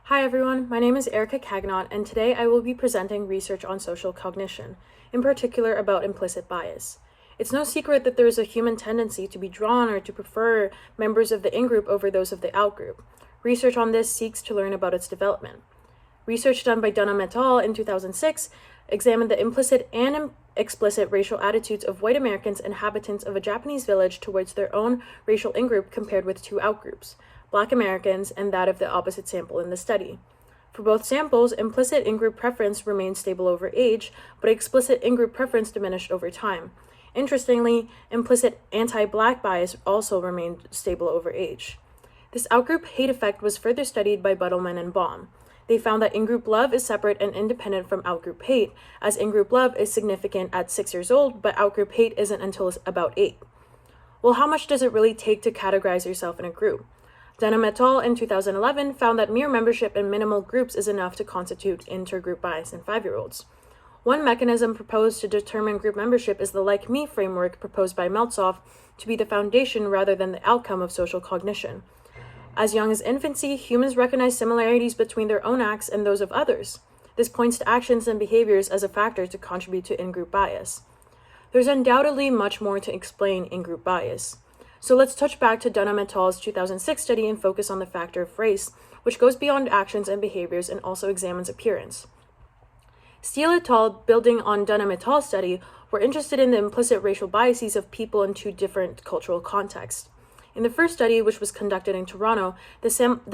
Hi everyone, my name is Ericka Cagunot, and today I will be presenting research on social cognition, in particular about implicit bias. It's no secret that there is a human tendency to be drawn or to prefer members of the in-group over those of the out-group. Research on this seeks to learn about its development. Research done by Dunham et al. In 2006 examined the implicit and explicit racial attitudes of white Americans inhabitants of a Japanese village towards their own racial in-group compared with two out-groups, Black Americans and that of the opposite sample in the study. For both samples, implicit in-group preference remained stable over age, but explicit in-group preference diminished over time. Interestingly, implicit anti-Black bias also remained stable over age. This out-group hate effect was further studied by Buttleman and Baum. They found that in-group love is separate and independent from out-group hate, as in-group love is significant at 6 years old, but out-group hate isn't until about 8. Well, how much does it really take to categorize yourself in a group? Dunham et al. In 2011 found that mere membership in minimal groups is enough to constitute intergroup bias in 5-year-olds. One mechanism proposed to determine group membership is the like me framework proposed by Meltzoff to be the foundation rather than the outcome of social cognition. As young as infancy, humans recognize similarities between their own acts and those of others. This points to actions and behaviors as a factor to contribute to in-group bias. There's undoubtedly much more to explain in-group bias. So let's touch back to Dunham et al.'s 2006 study and focus on the factor of race, which goes beyond actions and behaviors and also examines appearance. Steele et al., building on Dunham et al.'s study, were interested in the implicit racial biases of people in two different cultural contexts. In the first study, which was conducted in Toronto, the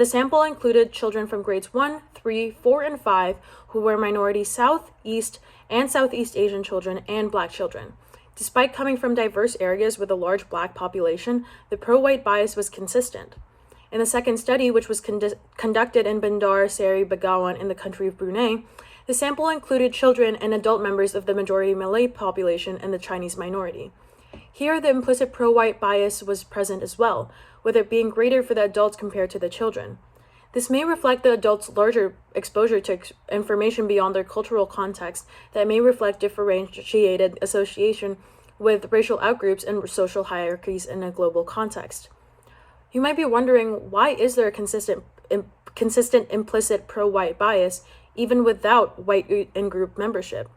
sample included children from grades 1, 3, 4, and 5 who were minority South, East, and Southeast Asian children and Black children. Despite coming from diverse areas with a large Black population, the pro-white bias was consistent. In the second study, which was conducted in Bandar Seri Begawan in the country of Brunei, the sample included children and adult members of the majority Malay population and the Chinese minority. Here, the implicit pro-white bias was present as well, with it being greater for the adults compared to the children. This may reflect the adults' larger exposure to information beyond their cultural context that may reflect differentiated association with racial outgroups and social hierarchies in a global context. You might be wondering, why is there a consistent implicit pro-white bias even without white in-group membership?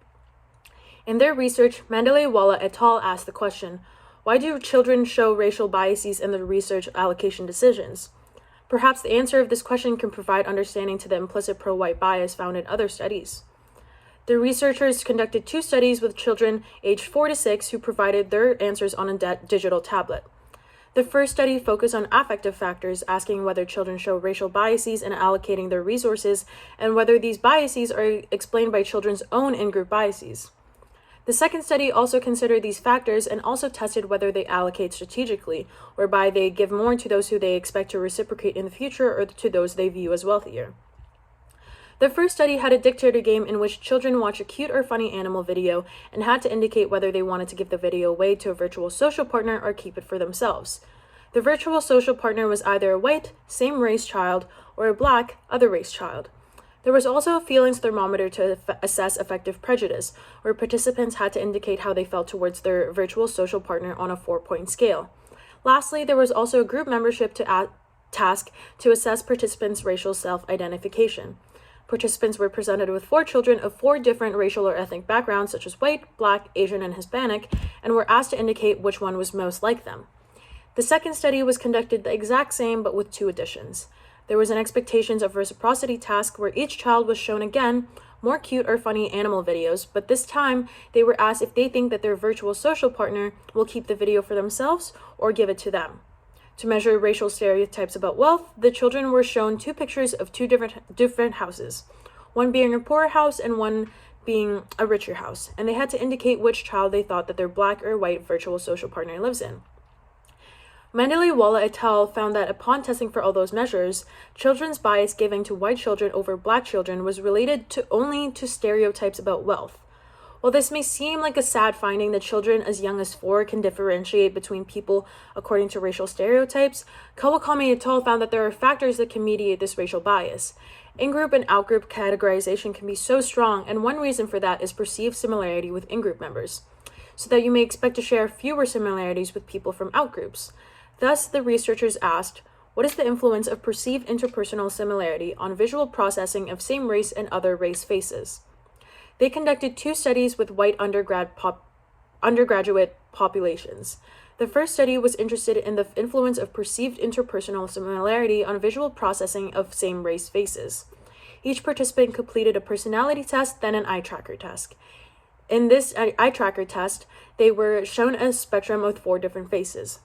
In their research, Mandalay-Walla et al. Asked the question, why do children show racial biases in their research allocation decisions? Perhaps the answer of this question can provide understanding to the implicit pro-white bias found in other studies. The researchers conducted 2 studies with children aged 4 to 6 who provided their answers on a digital tablet. The first study focused on affective factors, asking whether children show racial biases in allocating their resources and whether these biases are explained by children's own in-group biases. The second study also considered these factors and also tested whether they allocate strategically, whereby they give more to those who they expect to reciprocate in the future or to those they view as wealthier. The first study had a dictator game in which children watch a cute or funny animal video and had to indicate whether they wanted to give the video away to a virtual social partner or keep it for themselves. The virtual social partner was either a white, same race child, or a Black, other race child. There was also a feelings thermometer to assess affective prejudice, where participants had to indicate how they felt towards their virtual social partner on a 4-point scale. Lastly, there was also a group membership task to assess participants' racial self-identification. Participants were presented with 4 children of 4 different racial or ethnic backgrounds, such as white, Black, Asian, and Hispanic, and were asked to indicate which one was most like them. The second study was conducted the exact same, but with 2 additions. There was an expectations of reciprocity task where each child was shown again more cute or funny animal videos, but this time they were asked if they think that their virtual social partner will keep the video for themselves or give it to them. To measure racial stereotypes about wealth, the children were shown 2 pictures of 2 different houses, one being a poorer house and one being a richer house, and they had to indicate which child they thought that their Black or white virtual social partner lives in. Mandalay-Walla et al. Found that upon testing for all those measures, children's bias given to white children over Black children was related only to stereotypes about wealth. While this may seem like a sad finding that children as young as 4 can differentiate between people according to racial stereotypes, Kawakami et al. Found that there are factors that can mediate this racial bias. In-group and out-group categorization can be so strong, and one reason for that is perceived similarity with in-group members, so that you may expect to share fewer similarities with people from out-groups. Thus, the researchers asked, What is the influence of perceived interpersonal similarity on visual processing of same race and other race faces? They conducted 2 studies with white undergraduate populations. The first study was interested in the influence of perceived interpersonal similarity on visual processing of same race faces. Each participant completed a personality test, then an eye tracker test. In this eye tracker test, they were shown a spectrum of 4 different faces.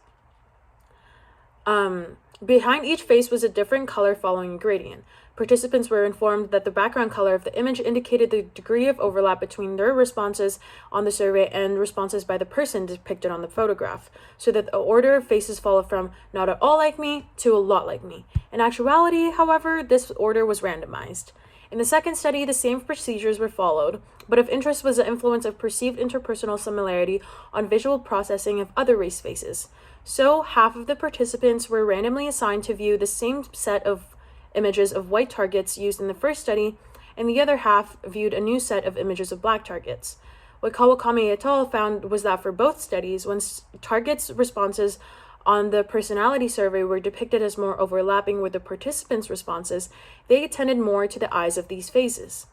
Behind each face was a different color following a gradient. Participants were informed that the background color of the image indicated the degree of overlap between their responses on the survey and responses by the person depicted on the photograph, so that the order of faces followed from not at all like me to a lot like me. In actuality, however, this order was randomized. In the second study, the same procedures were followed, but of interest was the influence of perceived interpersonal similarity on visual processing of other race faces. So, half of the participants were randomly assigned to view the same set of images of white targets used in the first study, and the other half viewed a new set of images of black targets. What Kawakami et al. Found was that for both studies, when targets' responses on the personality survey were depicted as more overlapping with the participants' responses, they attended more to the eyes of these faces.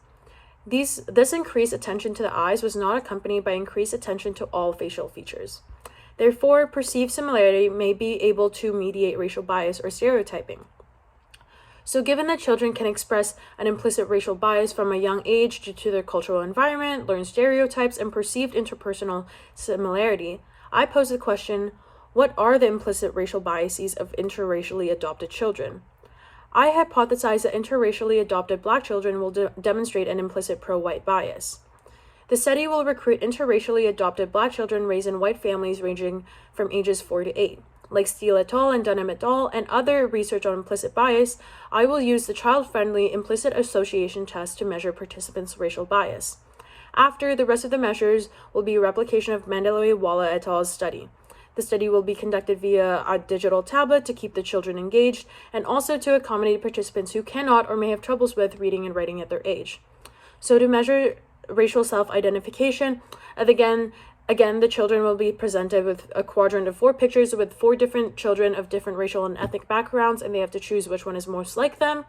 This increased attention to the eyes was not accompanied by increased attention to all facial features. Therefore, perceived similarity may be able to mediate racial bias or stereotyping. So given that children can express an implicit racial bias from a young age due to their cultural environment, learn stereotypes, and perceived interpersonal similarity, I pose the question, what are the implicit racial biases of interracially adopted children? I hypothesize that interracially adopted Black children will demonstrate an implicit pro-white bias. The study will recruit interracially adopted Black children raised in white families ranging from ages 4 to 8. Like Steele et al. And Dunham et al. And other research on implicit bias, I will use the child-friendly implicit association test to measure participants' racial bias. After, the rest of the measures will be a replication of Mandalay-Walla et al.'s study. The study will be conducted via a digital tablet to keep the children engaged, and also to accommodate participants who cannot or may have troubles with reading and writing at their age. So to measure racial self-identification, Again, the children will be presented with a quadrant of 4 pictures with 4 different children of different racial and ethnic backgrounds, and they have to choose which one is most like them.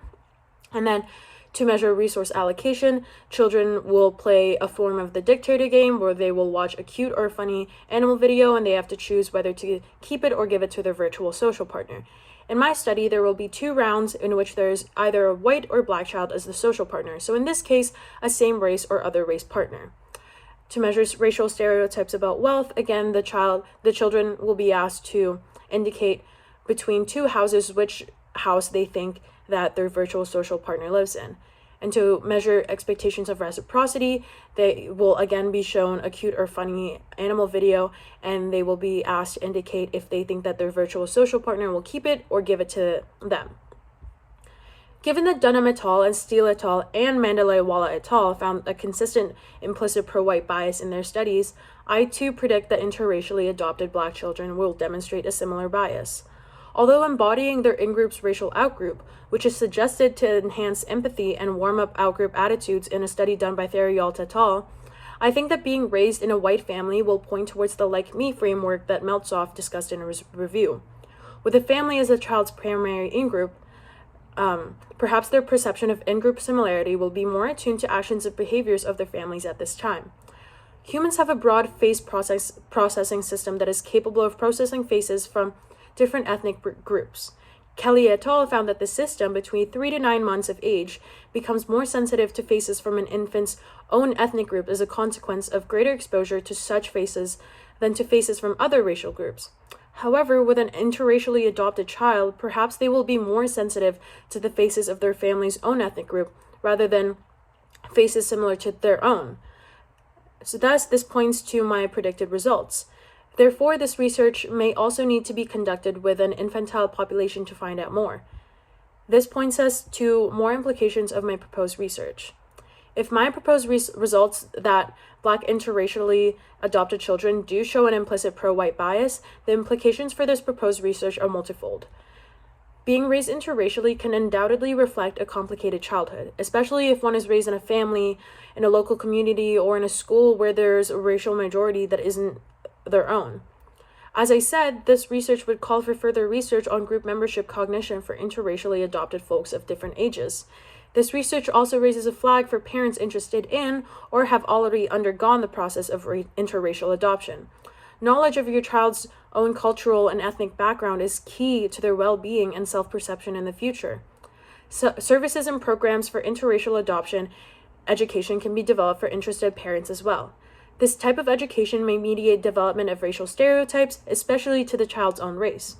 And then to measure resource allocation, children will play a form of the dictator game where they will watch a cute or funny animal video, and they have to choose whether to keep it or give it to their virtual social partner. In my study, there will be 2 rounds in which there's either a white or Black child as the social partner. So in this case, a same race or other race partner. To measure racial stereotypes about wealth, again, the children will be asked to indicate between 2 houses which house they think that their virtual social partner lives in. And to measure expectations of reciprocity, they will again be shown a cute or funny animal video, and they will be asked to indicate if they think that their virtual social partner will keep it or give it to them. Given that Dunham et al. And Steele et al. And Mandalay-Walla et al. Found a consistent implicit pro-white bias in their studies, I too predict that interracially adopted Black children will demonstrate a similar bias. Although embodying their in-group's racial outgroup, which is suggested to enhance empathy and warm up outgroup attitudes in a study done by Theriault et al., I think that being raised in a white family will point towards the like me framework that Meltzoff discussed in a review. With a family as a child's primary in-group, perhaps their perception of in-group similarity will be more attuned to actions and behaviors of their families at this time. Humans have a broad face processing system that is capable of processing faces from different ethnic groups. Kelly et al. Found that the system between 3 to 9 months of age becomes more sensitive to faces from an infant's own ethnic group as a consequence of greater exposure to such faces than to faces from other racial groups. However, with an interracially adopted child, perhaps they will be more sensitive to the faces of their family's own ethnic group rather than faces similar to their own. So thus, this points to my predicted results. Therefore, this research may also need to be conducted with an infantile population to find out more. This points us to more implications of my proposed research. If my proposed results that Black interracially adopted children do show an implicit pro-white bias, the implications for this proposed research are multifold. Being raised interracially can undoubtedly reflect a complicated childhood, especially if one is raised in a family, in a local community, or in a school where there's a racial majority that isn't their own. As I said, this research would call for further research on group membership cognition for interracially adopted folks of different ages. This research also raises a flag for parents interested in or have already undergone the process of interracial adoption. Knowledge of your child's own cultural and ethnic background is key to their well-being and self-perception in the future. Services and programs for interracial adoption education can be developed for interested parents as well. This type of education may mediate development of racial stereotypes, especially to the child's own race.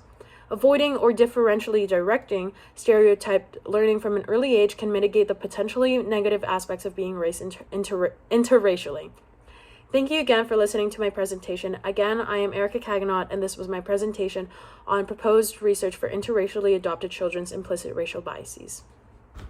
Avoiding or differentially directing stereotyped learning from an early age can mitigate the potentially negative aspects of being raised interracially. Thank you again for listening to my presentation. Again, I am Ericka Cagunot, and this was my presentation on proposed research for interracially adopted children's implicit racial biases.